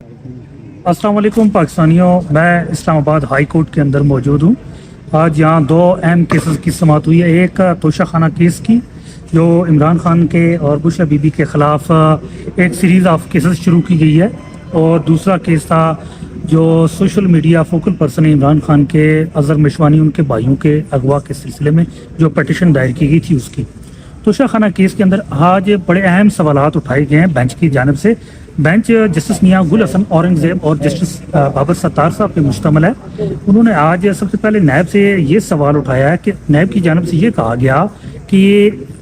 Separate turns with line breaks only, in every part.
अस्सलाम वालेकुम पाकिस्तानियों, मैं इस्लामाबाद हाई कोर्ट के अंदर मौजूद हूँ। आज यहाँ दो अहम केसेस की समाअत हुई है। एक तोशा खाना केस की, जो इमरान खान के और बुशरा बीबी के ख़िलाफ़ एक सीरीज़ ऑफ केसेस शुरू की गई है, और दूसरा केस था जो social media focal person Imran Khan के अज़हर मिशवानी, उनके भाइयों के अगवा के सिलसिले में जो पटिशन दायर की गई थी उसकी। तोशा खाना केस के अंदर आज बड़े अहम सवालात उठाए गए हैं बेंच की जानिब से। बेंच जस्टिस मियां गुल हसन औरंगज़ेब और जस्टिस बाबर सत्तार साहब पे मुश्तमिल है। उन्होंने आज सबसे पहले नायब से ये सवाल उठाया है कि नायब की जानिब से ये कहा गया कि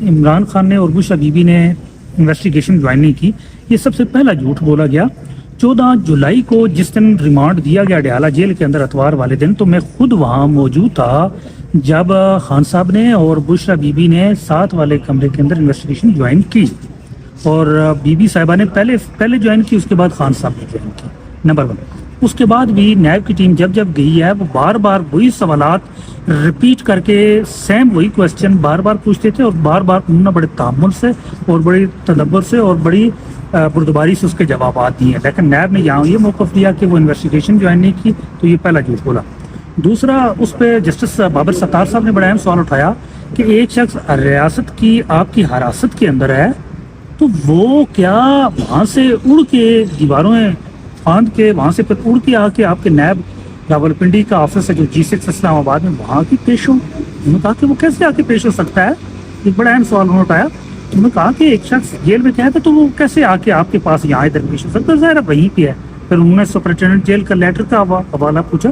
इमरान खान ने और बुशरा बीबी ने इन्वेस्टिगेशन ज्वाइन नहीं की। ये सबसे पहला झूठ बोला गया। 14 जुलाई को जिस दिन रिमांड दिया गया अडयाला जेल के अंदर अतवार वाले दिन, तो मैं खुद वहाँ मौजूद था जब खान साहब ने और बुशरा बीबी ने साथ वाले कमरे के अंदर इन्वेस्टिगेशन ज्वाइन की, और बीबी साहिबा ने पहले ज्वाइन की, उसके बाद खान साहब ने ज्वाइन की, नंबर 1। उसके बाद भी नायब की टीम जब गई है, वो बार बार वही सवालात रिपीट करके सेम वही क्वेश्चन बार बार पूछते थे, और बार बार उन्होंने बड़े तामुल से और बड़ी तदब्बर से और बड़ी बुर्दबारी से उसके जवाब दिए। लेकिन नायब ने यहाँ ये मौक़िफ़ लिया कि वो इन्वेस्टिगेशन ज्वाइन नहीं की, तो ये पहला झूठ बोला। दूसरा, उस पर जस्टिस बाबर सत्तार साहब ने बड़ा अहम सवाल उठाया कि एक शख्स रियासत की आपकी हिरासत के अंदर है, तो वो क्या वहाँ से उड़ के दीवारों में फांद के वहाँ से फिर उड़ के आके आपके नैब रावलपिंडी का ऑफिस है जो G6 इस्लामाबाद में, वहाँ की पेश हो? उन्होंने कहा कि वो कैसे आके पेश हो सकता है। एक बड़ा अहम सवाल उन्होंने उठाया। उन्होंने कहा कि एक शख्स जेल में क्या है, तो वो कैसे आके आपके पास यहाँ इधर पेश हो सकता है, ज़ाहिर है वहीं पे है। फिर उन्होंने सुपरिटेंडेंट जेल का लेटर का हवाला पूछा,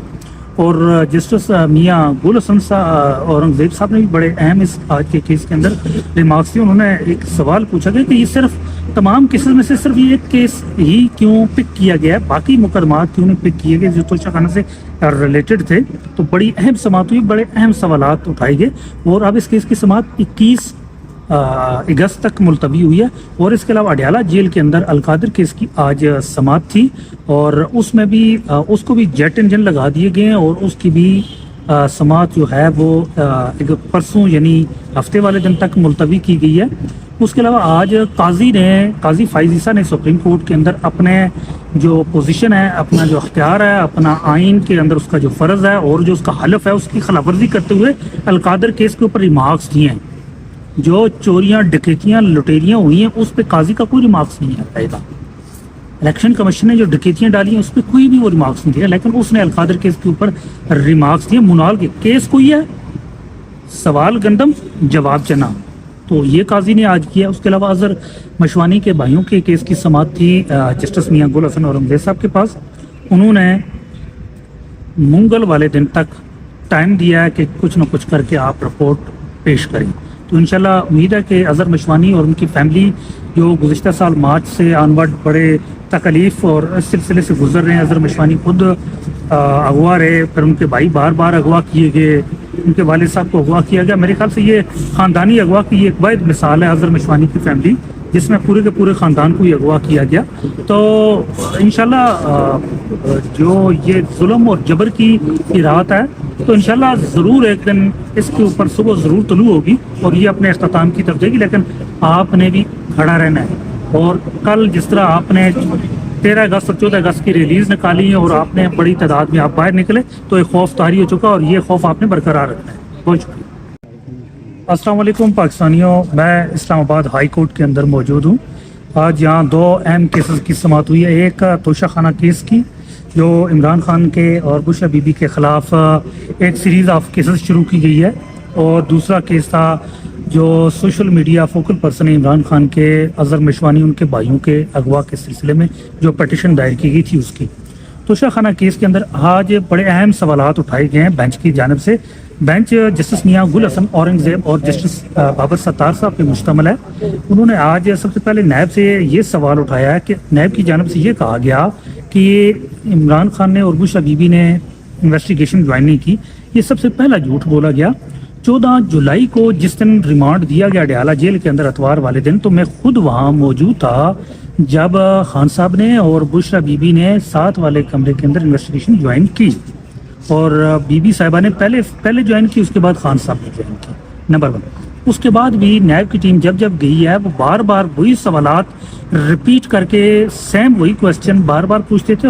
और जस्टिस मियां गुल हसन औरंगज़ेब साहब ने भी बड़े अहम इस आज के केस के अंदर रिमार्क्स दिए। उन्होंने एक सवाल पूछा गया कि ये सिर्फ तमाम केसेस में से सिर्फ ये एक केस ही क्यों पिक किया गया है, बाकी मुकदमात क्यों नहीं पिक किए गए जो तोशा खाना से रिलेटेड थे। तो बड़ी अहम समाअत हुई, बड़े अहम सवालात उठाए गए, और अब इस केस की समाअत 21 अगस्त तक मुलतवी हुई है। और इसके अलावा अडयाला जेल के अंदर अलकादिर केस की आज समाअत थी, और उसमें भी उसको भी जेट इंजन लगा दिए गए हैं, और उसकी भी समाअत जो है वो एक परसों यानी हफ्ते वाले दिन तक मुलतवी की गई है। उसके अलावा आज काजी फाइज ईसा ने सुप्रीम कोर्ट के अंदर अपने जो पोजीशन है, अपना जो अख्तियार है, अपना आइन के अंदर उसका जो फ़र्ज़ है और जो उसका हलफ है, उसकी खिलाफवर्जी करते हुए अलकादिर केस के ऊपर रिमार्क्स दिए हैं। जो चोरियां, डकैतियां, लुटेरियां हुई हैं, उस पर काजी का कोई रिमार्क्स नहीं आएगा। इलेक्शन कमीशन ने जो डकैतियां डाली हैं उस पर कोई भी वो रिमार्क्स नहीं दिया, लेकिन उसने अलकादिर केस के ऊपर रिमार्क्स दिए। मुनाल के केस कोई है, सवाल गंदम जवाब चना, तो ये काजी ने आज किया। उसके अलावा अज़हर मशवानी के भाइयों के केस की समाअत थी जस्टिस मियां गुल हसन औरंगज़ेब साहब के पास। उन्होंने मंगल वाले दिन तक टाइम दिया है कि कुछ न कुछ करके आप रिपोर्ट पेश करें। तो इंशाल्लाह उम्मीद है कि अज़हर मशवानी और उनकी फैमिली जो गुज़िश्ता साल मार्च से ऑनवर्ड बड़े तकलीफ़ और इस सिलसिले से गुजर रहे हैं। अज़हर मशवानी खुद अगवा रहे, फिर उनके भाई बार बार अगवा किए गए, उनके वालिद साहब को अगवा किया गया। मेरे ख्याल से ये ख़ानदानी अगवा की एक वाहिद मिसाल है अज़हर मशवानी की फैमिली, जिसमें पूरे के पूरे ख़ानदान को ही अगवा किया गया। तो इंशाल्लाह जो ये जुल्म और जबर की रात है, तो इंशाल्लाह ज़रूर एक दिन इसके ऊपर सुबह ज़रूर तुलू होगी और ये अपने अख्ताम की तरफ जाएगी। लेकिन आपने भी खड़ा रहना है, और कल जिस तरह आपने 13 अगस्त और 14 अगस्त की रिलीज़ निकाली है और आपने बड़ी तादाद में आप बाहर निकले, तो एक खौफ तारी हो चुका, और ये खौफ आपने बरकरार रखना है। बहुत शुक्रिया। अस्सलाम वालेकुम पाकिस्तानियों, मैं इस्लामाबाद हाई कोर्ट के अंदर मौजूद हूँ। आज यहाँ दो अहम केसेस की समाअत हुई है। एक तोशा खाना केस की, जो इमरान खान के और बुशरा बीबी के ख़िलाफ़ एक सीरीज़ ऑफ केसेस शुरू की गई है, और दूसरा केस था जो social media focal person Imran Khan के अज़हर मिशवानी, उनके भाइयों के अगवा के सिलसिले में जो पटिशन दायर की गई थी उसकी। तोशा खाना केस के अंदर आज बड़े अहम सवालात उठाए गए हैं बेंच की जानिब से। बेंच जस्टिस मियां गुल हसन औरंगज़ेब और जस्टिस बाबर सत्तार साहब पे मुश्तमिल है। उन्होंने आज सबसे पहले नायब से ये सवाल उठाया है कि नायब की जानिब से ये कहा गया कि इमरान खान ने और बुशरा बीबी ने इन्वेस्टिगेशन ज्वाइन नहीं की। ये सबसे पहला झूठ बोला गया। 14 जुलाई को जिस दिन रिमांड दिया गया अडयाला जेल के अंदर अतवार वाले दिन, तो मैं खुद वहाँ मौजूद था जब खान साहब ने और बुशरा बीबी ने साथ वाले कमरे के अंदर इन्वेस्टिगेशन ज्वाइन की, और बीबी साहिबा ने पहले ज्वाइन की, उसके बाद खान साहब ने ज्वाइन की, नंबर 1। اس کے بعد بھی نیب کی ٹیم جب جب گئی ہے وہ بار بار وہی سوالات ریپیٹ کر کے سیم وہی کوشچن بار بار پوچھتے تھے اور